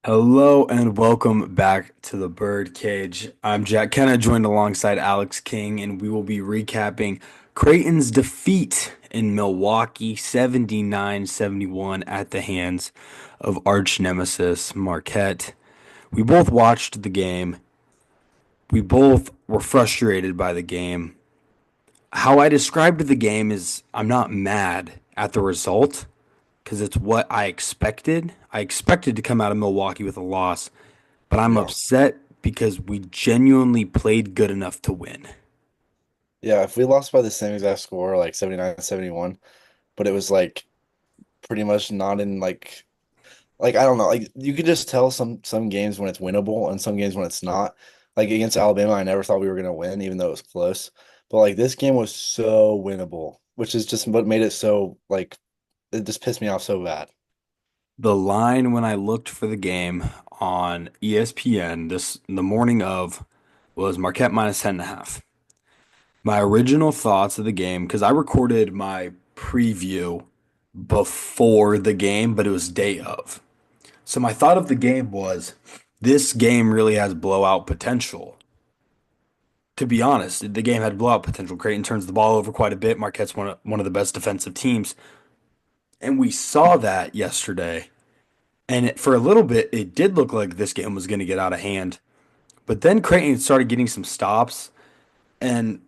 Hello and welcome back to the Bird Cage. I'm Jack Kenna, joined alongside Alex King, and we will be recapping Creighton's defeat in Milwaukee 79-71 at the hands of arch nemesis Marquette. We both watched the game. We both were frustrated by the game. How I described the game is I'm not mad at the result because it's what I expected. I expected to come out of Milwaukee with a loss, but I'm Yeah. upset because we genuinely played good enough to win. Yeah, if we lost by the same exact score, like 79-71, but it was like pretty much not in like I don't know, like you could just tell some games when it's winnable and some games when it's not. Like against Alabama, I never thought we were gonna win, even though it was close. But like this game was so winnable, which is just what made it so like it just pissed me off so bad. The line when I looked for the game on ESPN this the morning of was Marquette minus 10 and a half. My original thoughts of the game, because I recorded my preview before the game, but it was day of. So my thought of the game was this game really has blowout potential. To be honest, the game had blowout potential. Creighton turns the ball over quite a bit. Marquette's one of the best defensive teams. And we saw that yesterday. And for a little bit, it did look like this game was going to get out of hand. But then Creighton started getting some stops. And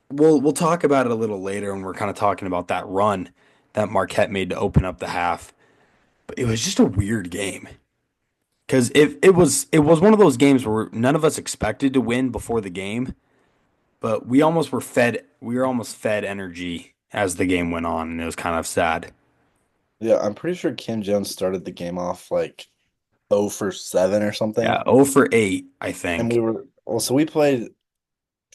we'll talk about it a little later when we're kind of talking about that run that Marquette made to open up the half. But it was just a weird game. Because it was one of those games where none of us expected to win before the game, but we were almost fed energy as the game went on, and it was kind of sad. Yeah, I'm pretty sure Kim Jones started the game off like 0 for 7 or Yeah, something. 0 for 8, I And we think. were well, so we played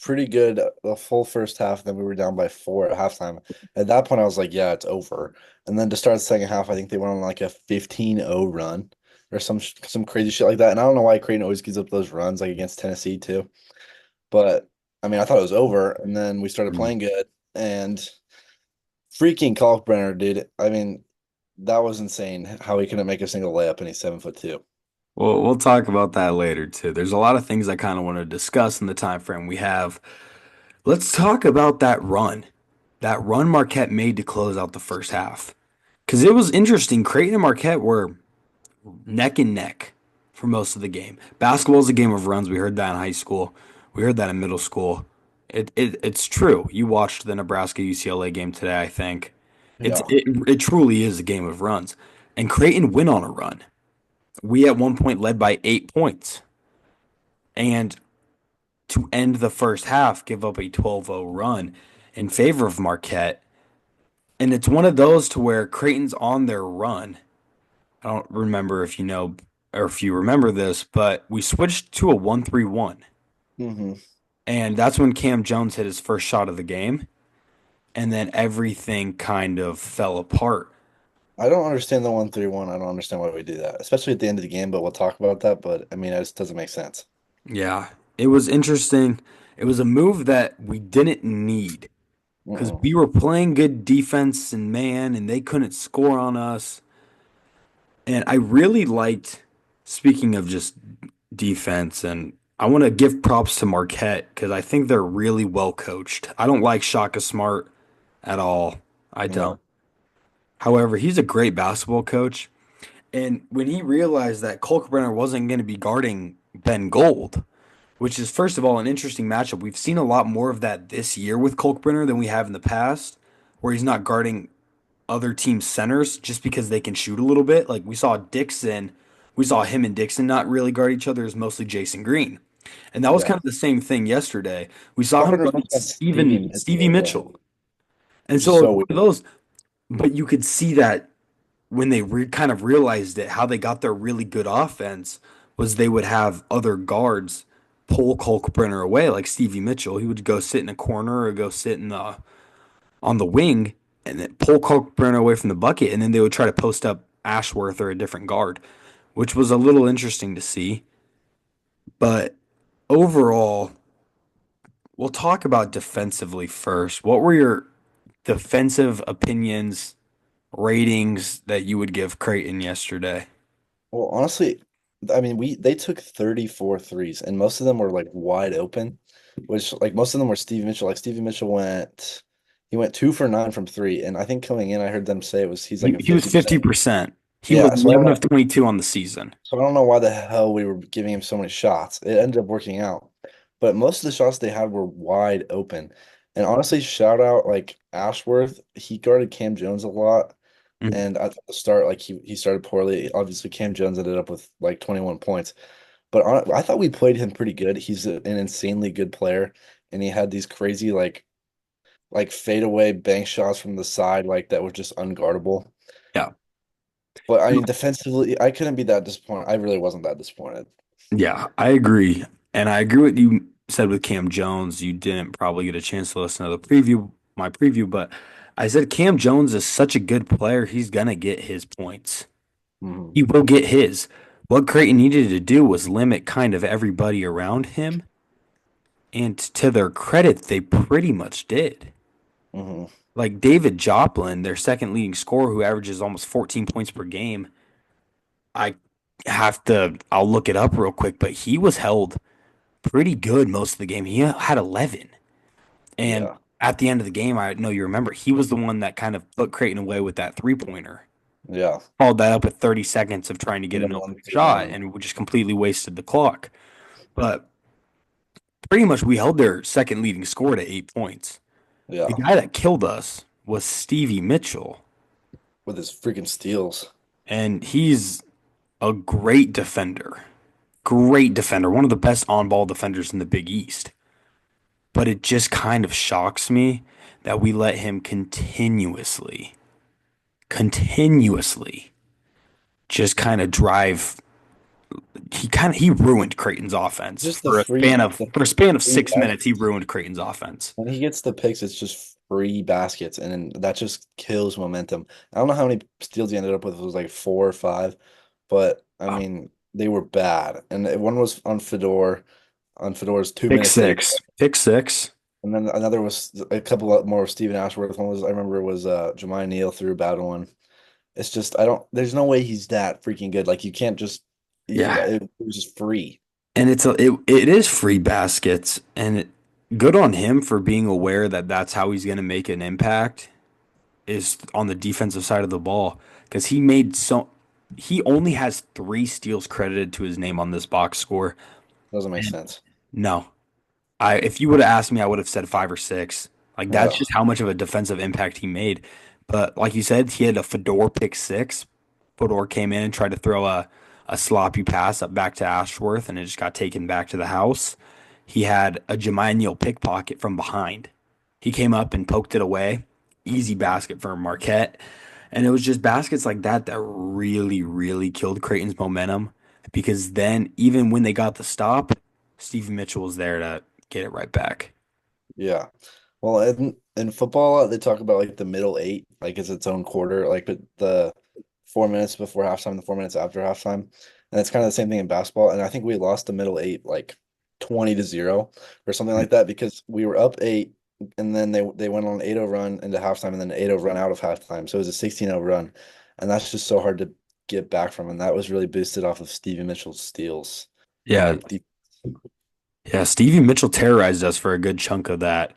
pretty good the full first half. Then we were down by 4 at halftime. At that point, I was like, yeah, it's over. And then to start the second half, I think they went on like a 15-0 run or some crazy shit like that. And I don't know why Creighton always gives up those runs like against Tennessee too. But I mean, I thought it was over. And then we started Mm. playing good. And freaking Kalkbrenner, dude. I mean, that was insane how he couldn't make a single layup and he's 7'2". Well, we'll talk about that later too. There's a lot of things I kind of want to discuss in the time frame we have. Let's talk about that run. That run Marquette made to close out the first half. Because it was interesting. Creighton and Marquette were neck and neck for most of the game. Basketball is a game of runs. We heard that in high school. We heard that in middle school. It's true. You watched the Nebraska UCLA game today, I think. Yeah. It truly is a game of runs. And Creighton went on a run. We at one point led by 8 points. And to end the first half, give up a 12-0 run in favor of Marquette. And it's one of those to where Creighton's on their run. I don't remember if you know or if you remember this, but we switched to a 1-3-1. hmm And that's when Cam Jones hit his first shot of the game. And then everything kind of fell apart. I don't understand the 1-3-1. I don't understand why we do that, especially at the end of the game, but we'll talk about that. But I mean, it just doesn't make sense. Yeah, it was interesting. It was a move that we didn't need because Mm-mm. we were playing good defense and man, and they couldn't score on us. And I really liked, speaking of just defense, and I want to give props to Marquette because I think they're really well coached. I don't like Shaka Smart at all. I don't. No. However, he's a great basketball coach. And when he realized that Kolkbrenner wasn't going to be guarding Ben Gold, which is, first of all, an interesting matchup. We've seen a lot more of that this year with Kolkbrenner than we have in the past, where he's not guarding other team centers just because they can shoot a little bit. Like we saw him and Dixon not really guard each other as mostly Jason Green. And that was Yeah. kind of the same thing yesterday. We saw him Fucking guarding reminds me of Stevie Stevie Mitchell, bro, Mitchell. And which is so it was so one weird. of those, but you could see that when they kind of realized it, how they got their really good offense was they would have other guards pull Kolkbrenner away, like Stevie Mitchell. He would go sit in a corner or go sit in the on the wing and then pull Kalkbrenner away from the bucket, and then they would try to post up Ashworth or a different guard, which was a little interesting to see. But overall, we'll talk about defensively first. What were your defensive opinions, ratings that you would give Creighton yesterday? Well, honestly, I mean, they took 34 threes, and most of them were like wide open, which like most of them were Steve Mitchell. Like Stevie Mitchell he went 2 for 9 from three, and I think coming in, I heard them say he's like a He was 50%. 50%. He was Yeah, 11 of 22 on the season. so I don't know why the hell we were giving him so many shots. It ended up working out, but most of the shots they had were wide open. And honestly, shout out like Ashworth. He guarded Cam Jones a lot. Mhm. And at the start, like he started poorly. Obviously, Cam Jones ended up with like 21 points. But I thought we played him pretty good. He's an insanely good player, and he had these crazy like fadeaway bank shots from the side like that were just unguardable. Yeah. But I mean, defensively, I couldn't be that disappointed. I really wasn't that disappointed. Yeah, I agree. And I agree with you said with Cam Jones. You didn't probably get a chance to listen to my preview, but I said Cam Jones is such a good player. He's gonna get his points. Mhm. He will get his. What Creighton needed to do was limit kind of everybody around him. And to their credit, they pretty much did. Hmm. Like David Joplin, their second leading scorer, who averages almost 14 points per game. I I'll look it up real quick, but he was held pretty good most of the game. He had 11. And Yeah. at the end of the game, I know you remember, he was the one that kind of put Creighton away with that 3-pointer. Yeah. Followed that up with 30 seconds of trying to get And an then open one big shot, one. and we just completely wasted the clock. But pretty much we held their second leading score to 8 points. The Yeah. guy that killed us was Stevie Mitchell, With his freaking steals. and he's a great defender. Great defender, one of the best on ball defenders in the Big East. But it just kind of shocks me that we let him continuously just kind of drive. He ruined Creighton's offense Just the for a span of free 6 minutes. He baskets. ruined Creighton's offense. When he gets the picks, it's just free baskets, and then that just kills momentum. I don't know how many steals he ended up with. It was like 4 or 5, but I Oh, mean they were bad. And one was on Fedor's two pick minutes that he, six, pick six. and then another was a couple of more of Stephen Ashworth. One was I remember it was Jemiah Neal threw a bad one. It's just I don't. There's no way he's that freaking good. Like you can't just. Yeah, It was just free. and it is free baskets, and good on him for being aware that that's how he's going to make an impact is on the defensive side of the ball because he only has 3 steals credited to his name on this box score. Doesn't make And sense. no, I if you would have asked me, I would have said 5 or 6. Like that's Yeah. just how much of a defensive impact he made. But like you said, he had a Fedor pick six. Fedor came in and tried to throw a sloppy pass up back to Ashworth, and it just got taken back to the house. He had a Jemiah Neal pickpocket from behind. He came up and poked it away. Easy basket for Marquette. And it was just baskets like that that really, really killed Creighton's momentum because then, even when they got the stop, Stevie Mitchell was there to get it right back. Yeah. Well, in football, they talk about like the middle eight, like it's its own quarter, like but the 4 minutes before halftime, the 4 minutes after halftime. And it's kind of the same thing in basketball. And I think we lost the middle eight like 20-0 or something like that because we were up eight and then they went on an 8-0 run into halftime and then an 8-0 run out of halftime. So it was a 16-0 run. And that's just so hard to get back from. And that was really boosted off of Stevie Mitchell's steals and Yeah, yeah. Stevie Mitchell terrorized us for a good chunk of that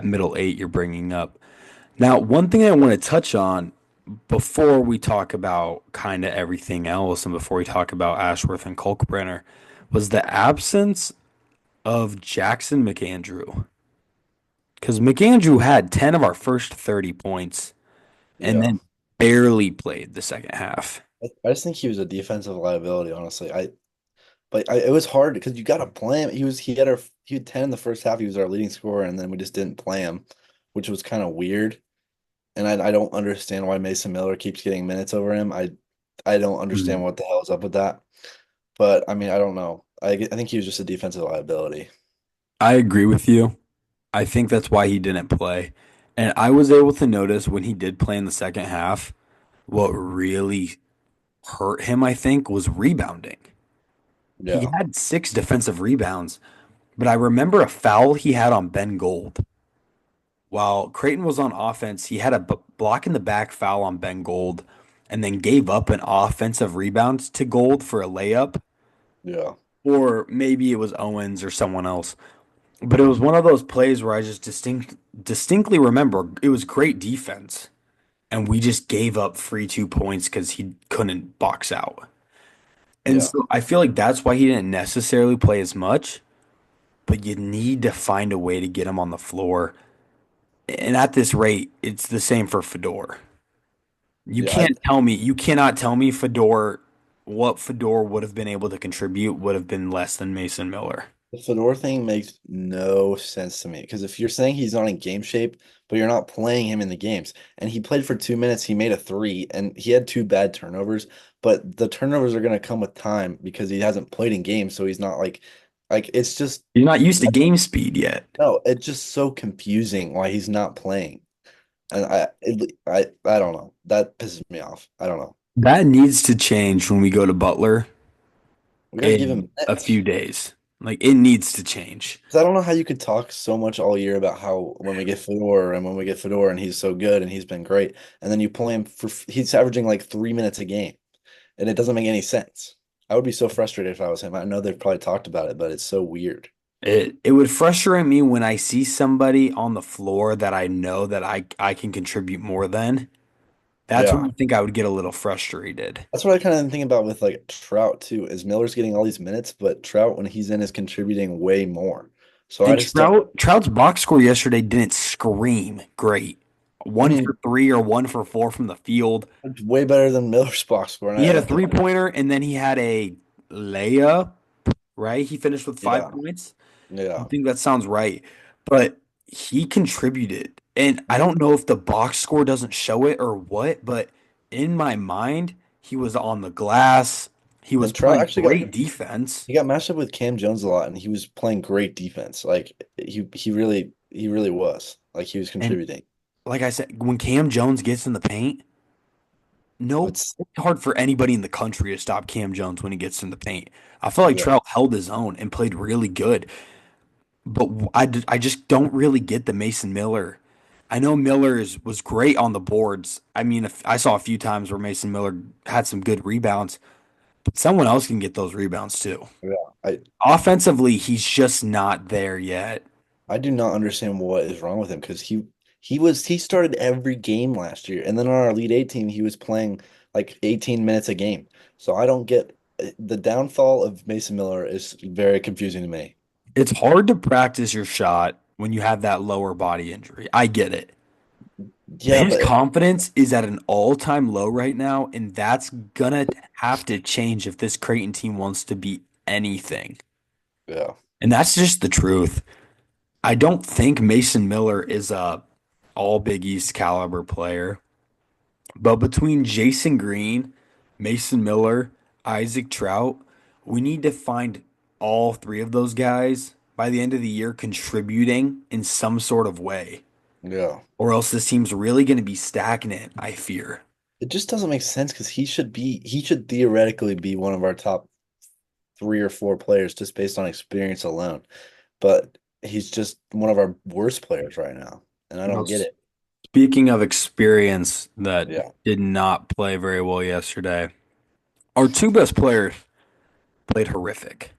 middle eight you're bringing up. Now, one thing I want to touch on before we talk about kind of everything else and before we talk about Ashworth and Kalkbrenner was the absence of Jackson McAndrew. Because McAndrew had 10 of our first 30 points and yeah. then barely played the second half. I just think he was a defensive liability, honestly. It was hard because you got to play him. He had 10 in the first half. He was our leading scorer, and then we just didn't play him, which was kind of weird. And I don't understand why Mason Miller keeps getting minutes over him. I don't understand Mm. what the hell is up with that. But I mean, I don't know. I think he was just a defensive liability. I agree with you. I think that's why he didn't play. And I was able to notice when he did play in the second half, what really hurt him, I think, was rebounding. He Yeah. had 6 defensive rebounds, but I remember a foul he had on Ben Gold. While Creighton was on offense, he had a block in the back foul on Ben Gold and then gave up an offensive rebound to Gold for a layup. Yeah. or maybe it was Owens or someone else. But it was one of those plays where I just distinctly remember it was great defense, and we just gave up free 2 points because he couldn't box out. And Yeah. so I feel like that's why he didn't necessarily play as much, but you need to find a way to get him on the floor. And at this rate, it's the same for Fedor. Yeah. I, You cannot tell me what Fedor would have been able to contribute would have been less than Mason Miller. the Fedor thing makes no sense to me because if you're saying he's not in game shape, but you're not playing him in the games, and he played for 2 minutes, he made a three, and he had two bad turnovers, but the turnovers are going to come with time because he hasn't played in games, so he's not like it's just You're not used to game speed yet. no, it's just so confusing why he's not playing, and I don't know. That pisses me off. I don't know. That needs to change when we go to Butler We got to give him in a few minutes. days. Like it needs to change. 'Cause I don't know how you could talk so much all year about how when we get Fedor and when we get Fedor and he's so good and he's been great, and then you play him for he's averaging like 3 minutes a game, and it doesn't make any sense. I would be so frustrated if I was him. I know they've probably talked about it, but it's so weird. It would frustrate me when I see somebody on the floor that I know that I can contribute more than. That's when Yeah. I think I would get a little frustrated. That's what I kind of think about with like Trout too, is Miller's getting all these minutes, but Trout when he's in is contributing way more. So I And just don't Trout's box score yesterday didn't scream great. I One mean, for three or one for four from the field. it's way better than Miller's box score. And He had a I think, three pointer and then he had a layup, right? He finished with five yeah, points. I yeah. think that sounds right. But he contributed. And I Mhm. don't know if the box score doesn't show it or what, but in my mind, he was on the glass. He was And Trout playing actually great defense. he got matched up with Cam Jones a lot, and he was playing great defense. Like he really was. Like he was And contributing. like I said, when Cam Jones gets in the paint, no, But it's hard for anybody in the country to stop Cam Jones when he gets in the paint. I feel like yeah, Trout held his own and played really good, but I just don't really get the Mason Miller. I know was great on the boards. I mean, I saw a few times where Mason Miller had some good rebounds, but someone else can get those rebounds too. yeah. Offensively, he's just not there yet. I do not understand what is wrong with him because he started every game last year, and then on our Elite Eight team he was playing like 18 minutes a game. So I don't get the downfall of Mason Miller is very confusing to me. It's hard to practice your shot when you have that lower body injury. I get it. Yeah, His but confidence is at an all-time low right now, and that's gonna have to change if this Creighton team wants to be anything. yeah, And that's just the truth. I don't think Mason Miller is a all Big East caliber player, but between Jason Green, Mason Miller, Isaac Trout, we need to find all three of those guys by the end of the year contributing in some sort of way, yeah. or else this team's really going to be stagnant, I fear. It just doesn't make sense because he should theoretically be one of our top three or four players just based on experience alone. But he's just one of our worst players right now, and I Well, don't get it. speaking of experience that Yeah, did not play very well yesterday, our two best players played horrific.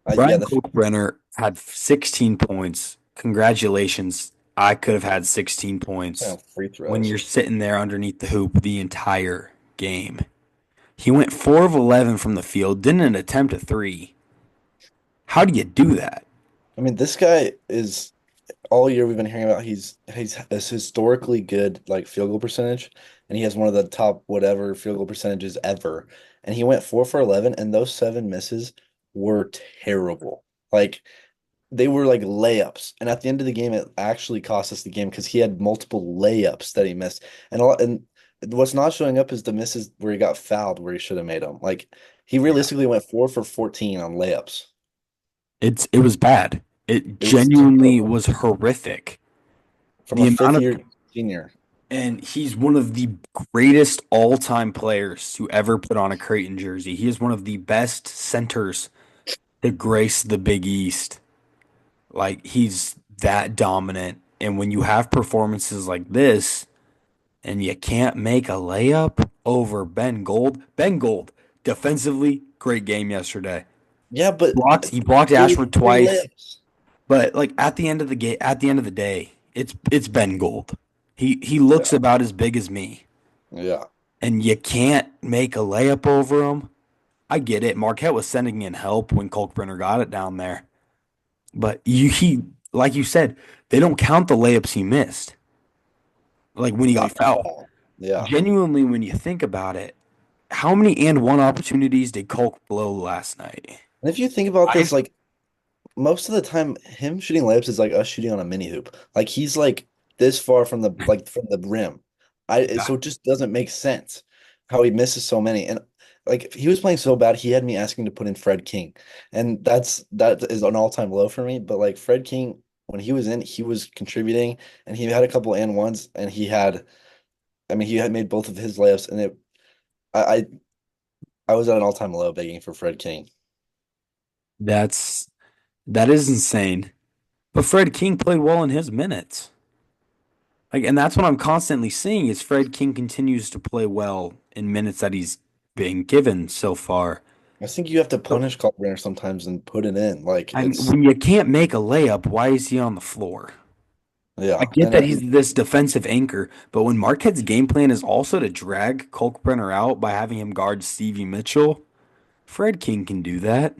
yeah, Brian Kalkbrenner had 16 points. Congratulations. I could have had 16 points free when throws. you're sitting there underneath the hoop the entire game. He went 4 of 11 from the field, didn't attempt a three. How do you do that? I mean, this guy is all year we've been hearing about he's a historically good like field goal percentage, and he has one of the top whatever field goal percentages ever. And he went 4 for 11, and those seven misses were terrible. Like they were like layups. And at the end of the game, it actually cost us the game because he had multiple layups that he missed. And what's not showing up is the misses where he got fouled where he should have made them. Like he Yeah. realistically went 4 for 14 on layups. It was bad. It It was genuinely terrible was horrific. from The a amount fifth of year senior. And he's one of the greatest all-time players to ever put on a Creighton jersey. He is one of the best centers that grace the Big East. Like he's that dominant. And when you have performances like this and you can't make a layup over Ben Gold, Defensively, great game yesterday. Yeah, but He blocked it was Ashford three twice, layups. but like at the end of the game, at the end of the day, it's Ben Gold. He looks Yeah, about as big as me, yeah. and you can't make a layup over him. I get it. Marquette was sending in help when Kolkbrenner got it down there, but he like you said, they don't count the layups he missed. Like when he Not got the fouled. foul. Yeah. Genuinely, when you think about it, how many and one opportunities did Kolk blow last night? And if you think about this, Five. like most of the time, him shooting layups is like us shooting on a mini hoop. Like he's like this far from the rim. Yeah. So it just doesn't make sense how he misses so many. And like he was playing so bad, he had me asking to put in Fred King, and that is an all-time low for me. But like Fred King, when he was in, he was contributing, and he had a couple and ones, and I mean, he had made both of his layups, and I, I, I was at an all-time low begging for Fred King. That's that is insane. But Fred King played well in his minutes. Like, and that's what I'm constantly seeing is Fred King continues to play well in minutes that he's been given so far. I think you have to So, punish Culver sometimes and put it in. Like I mean, it's when you can't make a layup, why is he on the floor? I yeah, get and that he's this defensive anchor, but when Marquette's game plan is also to drag Kolkbrenner out by having him guard Stevie Mitchell, Fred King can do that.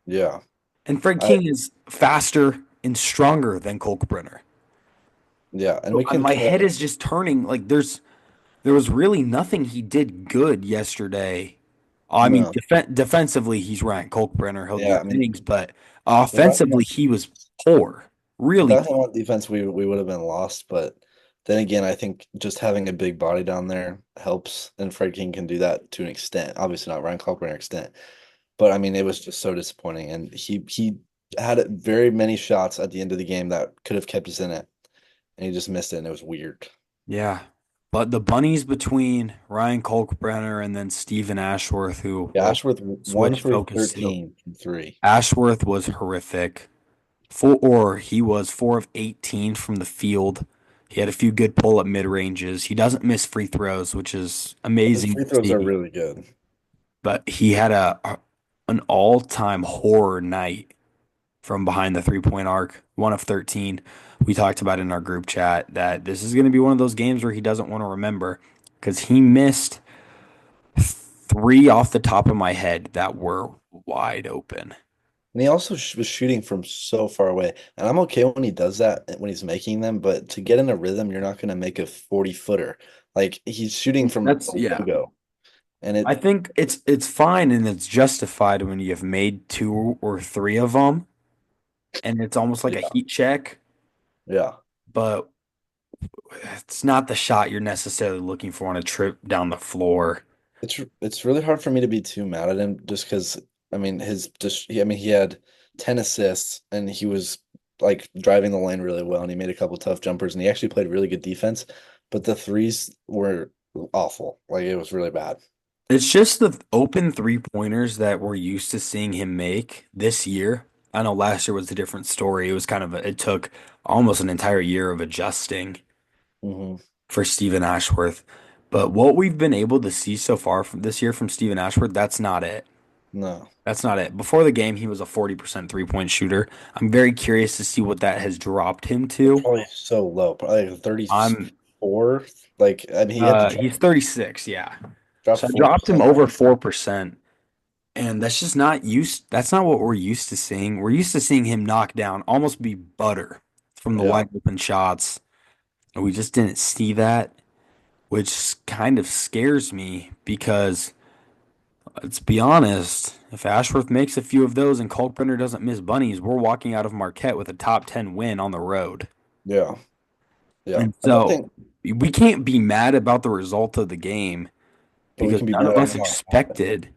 yeah, And Fred I King is faster and stronger than Kolkbrenner. yeah, and So we can my kind of head is just turning. Like there was really nothing he did good yesterday. I mean, no, defensively, he's right. Kolkbrenner, he'll yeah. get I mean, things, but without him, offensively, he was poor, really without him poor. on defense, we would have been lost. But then again, I think just having a big body down there helps, and Fred King can do that to an extent. Obviously, not Ryan Culver extent, but I mean, it was just so disappointing, and he had very many shots at the end of the game that could have kept us in it, and he just missed it, and it was weird. Yeah. But the bunnies between Ryan Kolkbrenner and then Steven Ashworth, who Yeah, will Ashworth one switch for focus to 13 from three. Ashworth was horrific. He was 4 of 18 from the field. He had a few good pull-up mid-ranges. He doesn't miss free throws, which is His amazing free to throws are see. really good. But he had an all-time horror night from behind the three-point arc, 1 of 13. We talked about in our group chat that this is going to be one of those games where he doesn't want to remember because he missed three off the top of my head that were wide open. And he also was shooting from so far away. And I'm okay when he does that when he's making them, but to get in a rhythm, you're not going to make a 40-footer. Like he's shooting from That's the yeah. logo. And I it, think it's fine and it's justified when you've made two or three of them, and it's almost like a yeah, heat check, yeah. but it's not the shot you're necessarily looking for on a trip down the floor. It's really hard for me to be too mad at him just because I mean I mean he had 10 assists and he was like driving the lane really well and he made a couple tough jumpers and he actually played really good defense, but the threes were awful. Like it was really bad. It's just the open three-pointers that we're used to seeing him make this year. I know last year was a different story. It was it took almost an entire year of adjusting Hmm. for Stephen Ashworth. But what we've been able to see so far from this year from Stephen Ashworth, that's not it. No. That's not it. Before the game, he was a 40% three-point shooter. I'm very curious to see what that has dropped him to. Probably so low, probably like I'm 34. Like I mean, he had to he's 36, yeah. drop So I dropped him 4%. over 4%. And that's just not used. That's not what we're used to seeing. We're used to seeing him knock down, almost be butter from the Yeah, wide open shots. And we just didn't see that, which kind of scares me because let's be honest, if Ashworth makes a few of those and Kalkbrenner doesn't miss bunnies, we're walking out of Marquette with a top 10 win on the road. yeah, yeah. And And I so think, we can't be mad about the result of the game but we because can be none mad of at us how it happened. expected,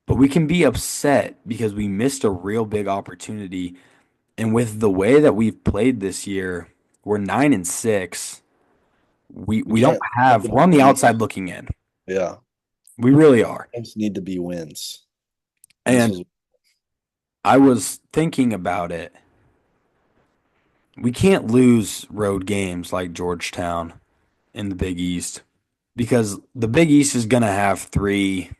but we can be upset because we missed a real big opportunity. And with the way that we've played this year, we're 9-6. We We don't can't have we're on the outside looking in. yeah. We really are. Games need to be wins. And this And was I was thinking about it. We can't lose road games like Georgetown in the Big East because the Big East is going to have three.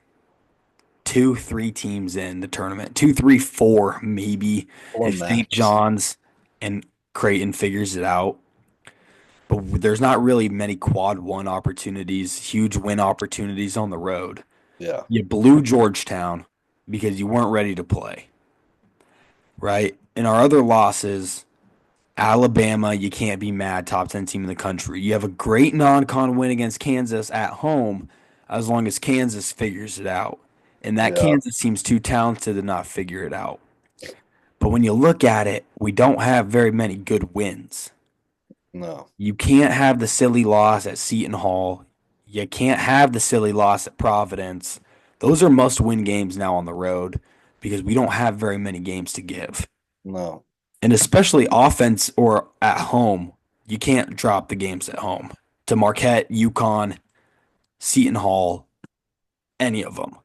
two, three teams in the tournament. Two, three, four, maybe Or if St. max. John's and Creighton figures it out. But there's not really many quad one opportunities, huge win opportunities on the road. Yeah. You blew Georgetown because you weren't ready to play, right? And our other losses, Alabama, you can't be mad, top 10 team in the country. You have a great non con win against Kansas at home as long as Kansas figures it out. And that Yeah. Kansas team's too talented to not figure it out. But when you look at it, we don't have very many good wins. No. You can't have the silly loss at Seton Hall. You can't have the silly loss at Providence. Those are must win games now on the road because we don't have very many games to give. No. And especially offense or at home, you can't drop the games at home to Marquette, UConn, Seton Hall, any of them.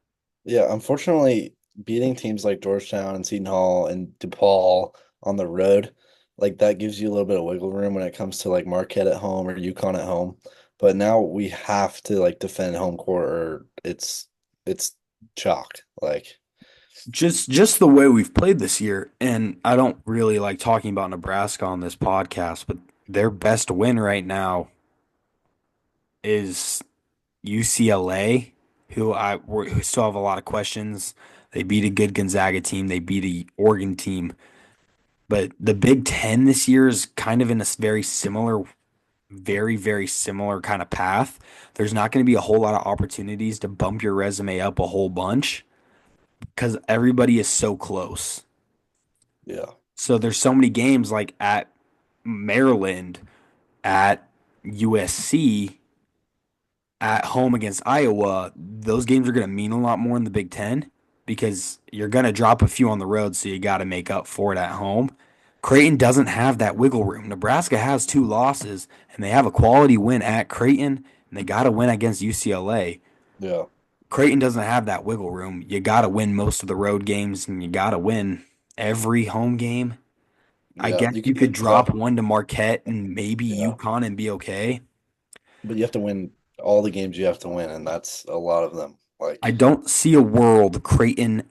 Yeah, unfortunately, beating teams like Georgetown and Seton Hall and DePaul on the road, like that gives you a little bit of wiggle room when it comes to like Marquette at home or UConn at home. But now we have to like defend home court or it's chalk. Like, Just the way we've played this year, and I don't really like talking about Nebraska on this podcast, but their best win right now is UCLA, who still have a lot of questions. They beat a good Gonzaga team. They beat a Oregon team. But the Big Ten this year is kind of in a very similar, very, very similar kind of path. There's not going to be a whole lot of opportunities to bump your resume up a whole bunch because everybody is so close. yeah, So there's so many games like at Maryland, at USC, at home against Iowa, those games are going to mean a lot more in the Big Ten because you're going to drop a few on the road, so you got to make up for it at home. Creighton doesn't have that wiggle room. Nebraska has two losses, and they have a quality win at Creighton, and they got to win against UCLA. yeah, Creighton doesn't have that wiggle room. You got to win most of the road games, and you got to win every home game. I yeah. guess You you can could yeah, drop one to Marquette and maybe yeah. UConn and be okay. But you have to win all the games you have to win, and that's a lot of them. I Like, don't see a world Creighton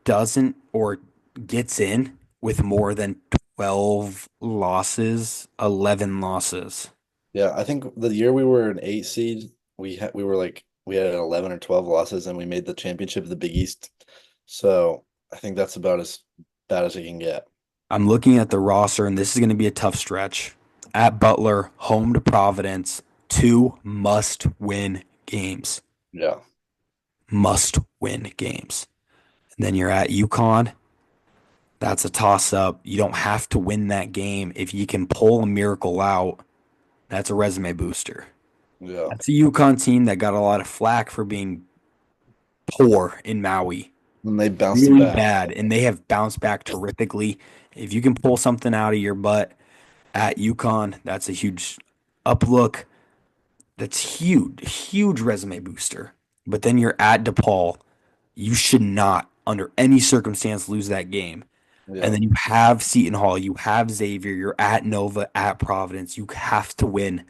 doesn't or gets in with more than 12 losses, 11 losses. yeah, I think the year we were an 8 seed, we had 11 or 12 losses and we made the championship of the Big East. So I think that's about as bad as it can get. I'm looking at the roster, and this is going to be a tough stretch. At Butler, home to Providence, two must win games. Yeah. Must win games. And then you're at UConn. That's a toss up. You don't have to win that game. If you can pull a miracle out, that's a resume booster. Yeah. That's a UConn team that got a lot of flack for being poor in Maui. And they bounced it Really back. bad. And they have bounced back terrifically. If you can pull something out of your butt at UConn, that's a huge uplook. That's huge, huge resume booster. But then you're at DePaul. You should not, under any circumstance, lose that game. And Yeah. then you have Seton Hall, you have Xavier, you're at Nova, at Providence. You have to win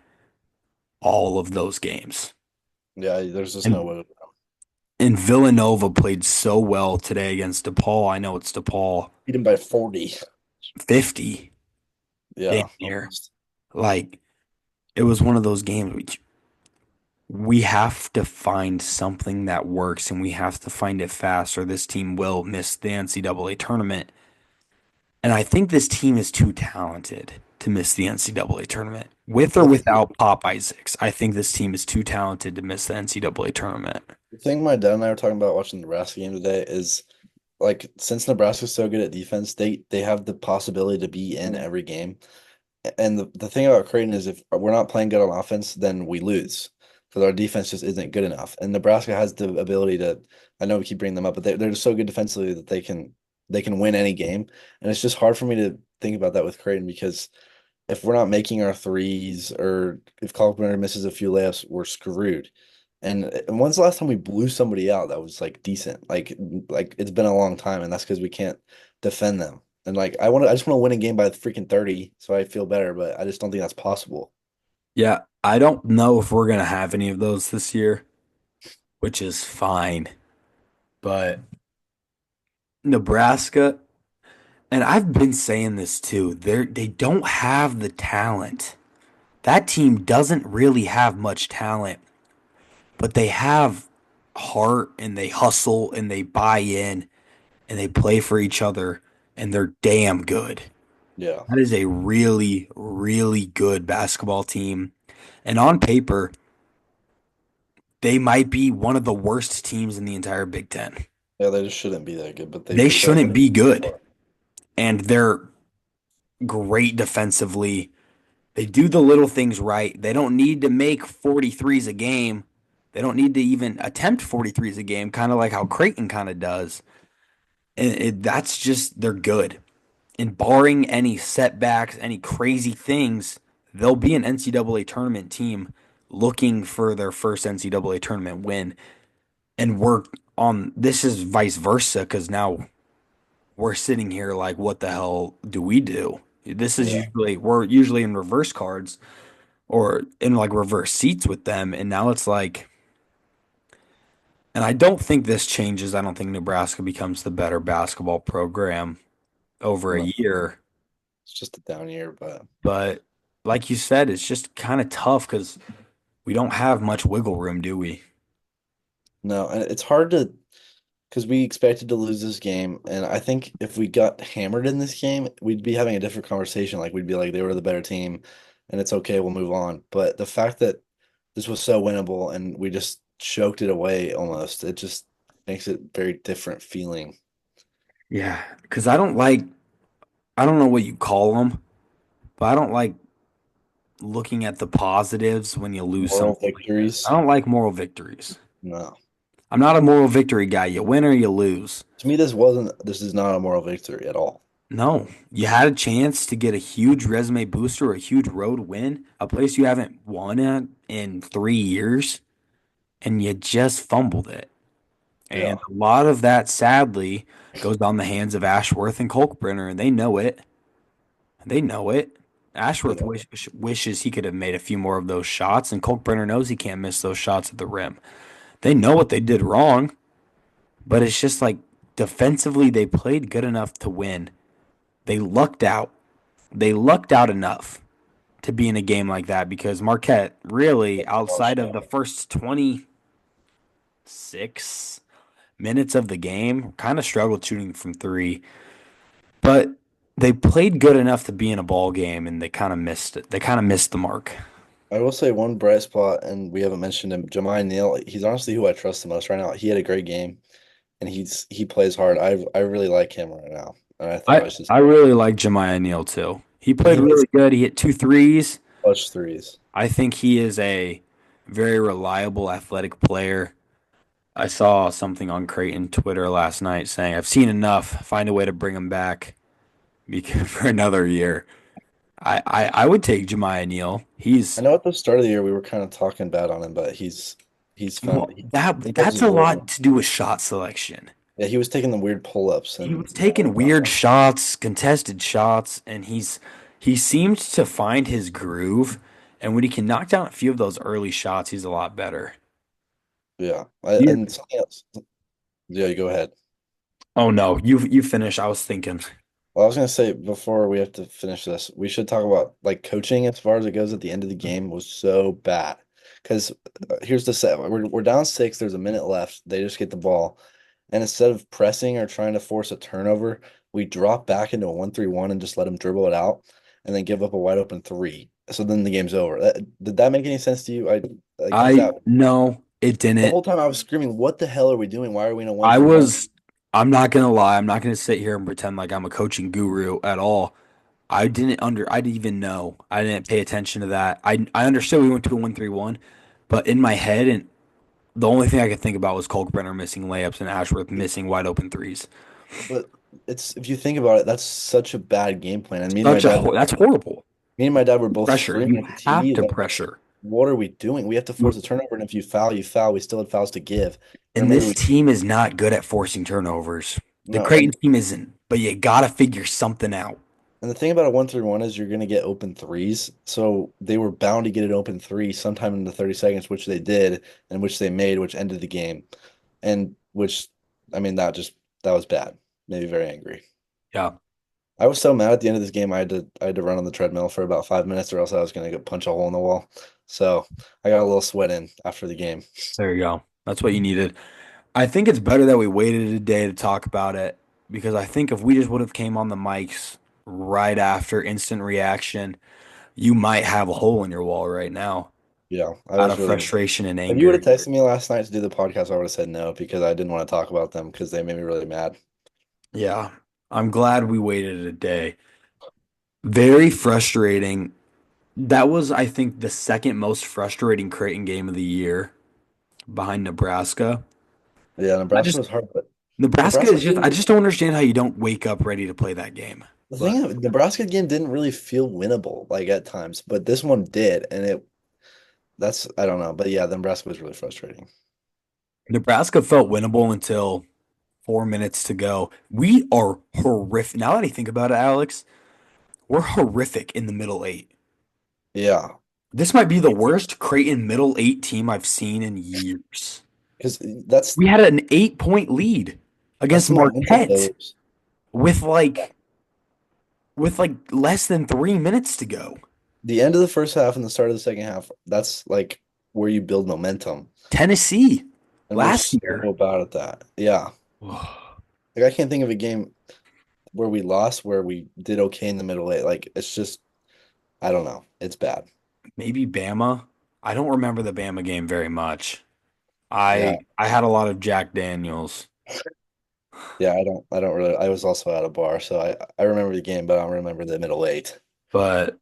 all of those games. Yeah. There's just no And way. and Villanova played so well today against DePaul. I know it's DePaul. Beat him by 40. 50 in Yeah. here. Almost. Like it was one of those games we have to find something that works and we have to find it fast or this team will miss the NCAA tournament. And I think this team is too talented to miss the NCAA tournament. With or without Pop Isaacs, I think this team is too talented to miss the NCAA tournament. The thing my dad and I were talking about watching the Nebraska game today is like since Nebraska's so good at defense, they have the possibility to be in every game. And the thing about Creighton is if we're not playing good on offense, then we lose because our defense just isn't good enough. And Nebraska has the ability to, I know we keep bringing them up, but they're just so good defensively that they can win any game. And it's just hard for me to think about that with Creighton because if we're not making our threes or if Kalkbrenner misses a few layups, we're screwed. And when's the last time we blew somebody out that was like decent? Like it's been a long time, and that's because we can't defend them. And like I just want to win a game by freaking 30 so I feel better, but I just don't think that's possible. Yeah, I don't know if we're going to have any of those this year, which is fine. But Nebraska, and I've been saying this too, they don't have the talent. That team doesn't really have much talent, but they have heart and they hustle and they buy in and they play for each other and they're damn good. Yeah. That is a really, really good basketball team. And on paper, they might be one of the worst teams in the entire Big Ten. Yeah, they just shouldn't be that good, but They they play. shouldn't be good. And they're great defensively. They do the little things right. They don't need to make 43s a game. They don't need to even attempt 43s a game, kind of like how Creighton kind of does. And that's just, they're good. And barring any setbacks, any crazy things, they'll be an NCAA tournament team looking for their first NCAA tournament win. And this is vice versa because now we're sitting here like, what the hell do we do? Yeah. We're usually in reverse cards or in like reverse seats with them. And now it's like, and I don't think this changes. I don't think Nebraska becomes the better basketball program over a No, year. it's just a down year, but But like you said, it's just kind of tough because we don't have much wiggle room, do we? no, and it's hard to because we expected to lose this game, and I think if we got hammered in this game, we'd be having a different conversation. Like we'd be like, they were the better team, and it's okay, we'll move on. But the fact that this was so winnable and we just choked it away almost, it just makes it very different feeling. Yeah, because I don't know what you call them, but I don't like looking at the positives when you lose Moral something like this. I victories, don't like moral victories. no. I'm not a moral victory guy. You win or you lose. To me, this is not a moral victory at all. No, you had a chance to get a huge resume booster, a huge road win, a place you haven't won at in 3 years, and you just fumbled it. And Yeah, a lot of that, sadly, goes on the hands of Ashworth and Kolkbrenner, and they know it. They know it. Ashworth yeah, wishes he could have made a few more of those shots, and Kolkbrenner knows he can't miss those shots at the rim. They know what they did wrong, but it's just like defensively, they played good enough to win. They lucked out. They lucked out enough to be in a game like that because Marquette really, outside washed of the out. first 26 minutes of the game, kind of struggled shooting from three. But they played good enough to be in a ball game, and they kind of missed it. They kind of missed the mark. I will say one bright spot, and we haven't mentioned him, Jemai Neal. He's honestly who I trust the most right now. He had a great game, and he plays hard. I really like him right now, and I think I I should. I really like Jemiah Neal too. He And played he makes really good. He hit two threes. clutch threes. I think he is a very reliable athletic player. I saw something on Creighton Twitter last night saying, "I've seen enough. Find a way to bring him back because for another year." I would take Jemiah Neal. I He's know at the start of the year we were kind of talking bad on him, but he's found well, he knows that's his a role. lot to do with shot selection. Yeah, he was taking the weird pull-ups, He and was now taking he's not. weird shots, contested shots, and he seemed to find his groove. And when he can knock down a few of those early shots, he's a lot better. Yeah, Yeah. and something else. Yeah, you go ahead. Oh no, you finish. I was thinking. Well, I was gonna say before we have to finish this, we should talk about like coaching as far as it goes at the end of the game was so bad. Because here's the set. We're down six. There's a minute left. They just get the ball, and instead of pressing or trying to force a turnover, we drop back into a 1-3-1 and just let them dribble it out, and then give up a wide open three. So then the game's over. Did that make any sense to you? I like I that. no, it The didn't. whole time I was screaming, "What the hell are we doing? Why are we in a one I three one?" was. I'm not gonna lie. I'm not gonna sit here and pretend like I'm a coaching guru at all. I didn't even know. I didn't pay attention to that. I understood we went to a 1-3-1, but in my head and the only thing I could think about was Kalkbrenner missing layups and Ashworth missing wide open threes. But it's if you think about it, that's such a bad game plan. And me and my dad That's horrible. Me and my dad were both Pressure. screaming You at the have TV to like, pressure. what are we doing? We have to force a turnover, and if you foul, you foul. We still had fouls to give. Or And maybe this we team is not good at forcing turnovers. The no. Creighton team isn't, but you gotta figure something out. And the thing about a 1-3-1 is you're gonna get open threes. So they were bound to get an open three sometime in the 30 seconds, which they did, and which they made, which ended the game. And which I mean, that was bad. Made me very angry. Yeah, I was so mad at the end of this game. I had to run on the treadmill for about 5 minutes, or else I was gonna go punch a hole in the wall. So I got a little sweat in after the game. there you go. That's what you needed. I think it's better that we waited a day to talk about it because I think if we just would have came on the mics right after instant reaction, you might have a hole in your wall right now Yeah, I out was of really mad. frustration and If you would anger. have texted me last night to do the podcast, I would have said no because I didn't want to talk about them because they made me really mad. Yeah, I'm glad we waited a day. Very frustrating. That was, I think, the second most frustrating Creighton game of the year behind Nebraska. Yeah, I Nebraska just was hard, but Nebraska Nebraska is just I didn't. just don't understand how you don't wake up ready to play that game. The But thing, Nebraska game didn't really feel winnable like at times, but this one did, and that's I don't know, but yeah, Nebraska was really frustrating. Nebraska felt winnable until 4 minutes to go. We are horrific. Now that I think about it, Alex, we're horrific in the middle eight. Yeah, This might be the worst Creighton middle eight team I've seen in years. because that's We had an 8 point lead that's against the momentum they Marquette lose. with like less than 3 minutes to go. The end of the first half and the start of the second half, that's like where you build momentum, Tennessee and we're last so year. bad at that. Yeah, like I can't think of a game where we lost where we did okay in the middle eight. Like it's just I don't know, it's bad. Maybe Bama. I don't remember the Bama game very much. Yeah, I had a lot of Jack Daniels, yeah, I don't really. I was also at a bar, so I remember the game, but I don't remember the middle eight. but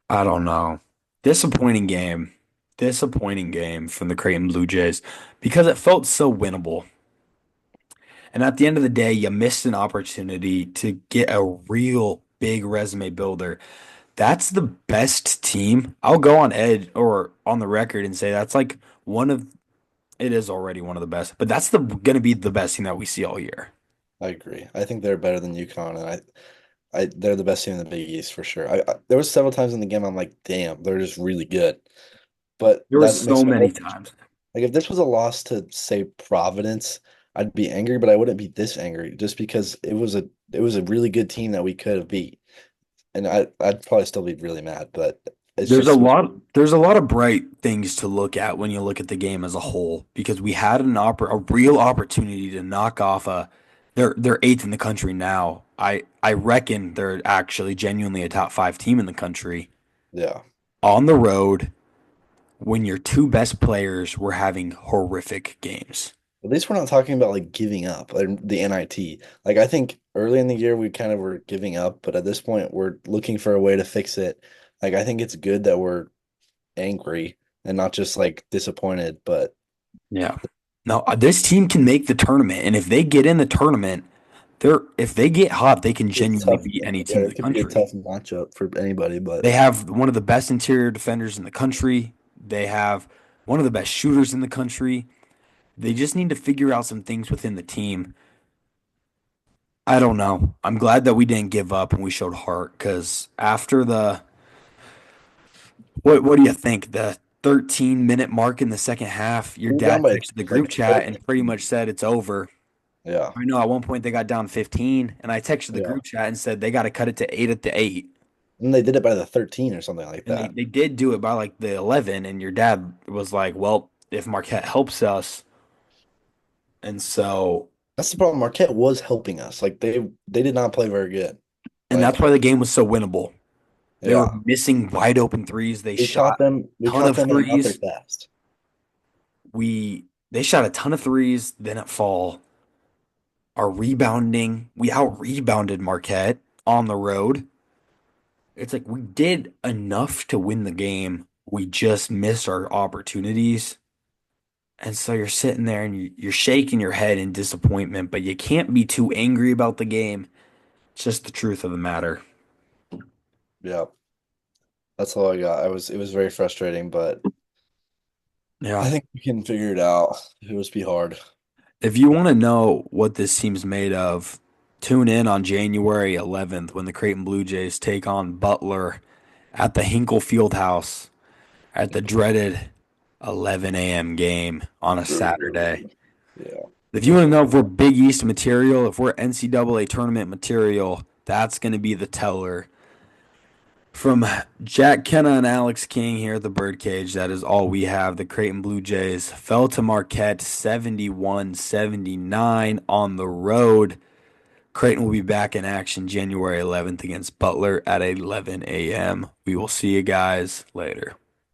I don't know. Disappointing game. Disappointing game from the Creighton Blue Jays because it felt so winnable. And at the end of the day, you missed an opportunity to get a real big resume builder. That's the best team. I'll go on edge or on the record and say that's like one of it is already one of the best, but that's the going to be the best team that we see all year. I agree. I think they're better than UConn, and they're the best team in the Big East for sure. There was several times in the game I'm like, damn, they're just really good. But There were that so makes me more many frustrated. times. Like if this was a loss to say Providence, I'd be angry, but I wouldn't be this angry just because it was a really good team that we could have beat. And I'd probably still be really mad, but it's just There's a lot of bright things to look at when you look at the game as a whole because we had a real opportunity to knock off a they're eighth in the country now. I reckon they're actually genuinely a top five team in the country yeah. on the road when your two best players were having horrific games. At least we're not talking about like giving up, like the NIT. Like I think early in the year we kind of were giving up, but at this point we're looking for a way to fix it. Like I think it's good that we're angry and not just like disappointed, but Yeah. No, this team can make the tournament, and if they get in the tournament, they're if they get hot, they can it's genuinely tough. beat any Yeah, team in the it could be a country. tough matchup for anybody, but They have one of the best interior defenders in the country. They have one of the best shooters in the country. They just need to figure out some things within the team. I don't know. I'm glad that we didn't give up and we showed heart because after the what do you think? The 13-minute mark in the second half, your we were down dad by texted the group like chat and 30. pretty much said it's over. Yeah. I know at one point they got down 15, and I texted the Yeah. group chat and said they got to cut it to 8 at the 8. And they did it by the 13 or something like And that. they did do it by like the 11, and your dad was like, well, if Marquette helps us. And so, That's the problem. Marquette was helping us. Like they did not play very good. and that's Like, why the game was so winnable. They were yeah. missing wide open threes. They We shot caught them a we ton caught of them and not their threes. best. They shot a ton of threes, then at fall. Our rebounding, we out rebounded Marquette on the road. It's like we did enough to win the game. We just missed our opportunities. And so you're sitting there and you're shaking your head in disappointment, but you can't be too angry about the game. It's just the truth of the matter. Yeah. That's all I got. It was very frustrating, but I Yeah. think we can figure it out. It was be hard. If you want to know what this team's made of, tune in on January 11th when the Creighton Blue Jays take on Butler at the Hinkle Fieldhouse at the dreaded 11 a.m. game on a Saturday. Yeah, If you for want to know sure. if we're Big East material, if we're NCAA tournament material, that's going to be the teller. From Jack Kenna and Alex King here at the Birdcage, that is all we have. The Creighton Blue Jays fell to Marquette 71-79 on the road. Creighton will be back in action January 11th against Butler at 11 a.m. We will see you guys later.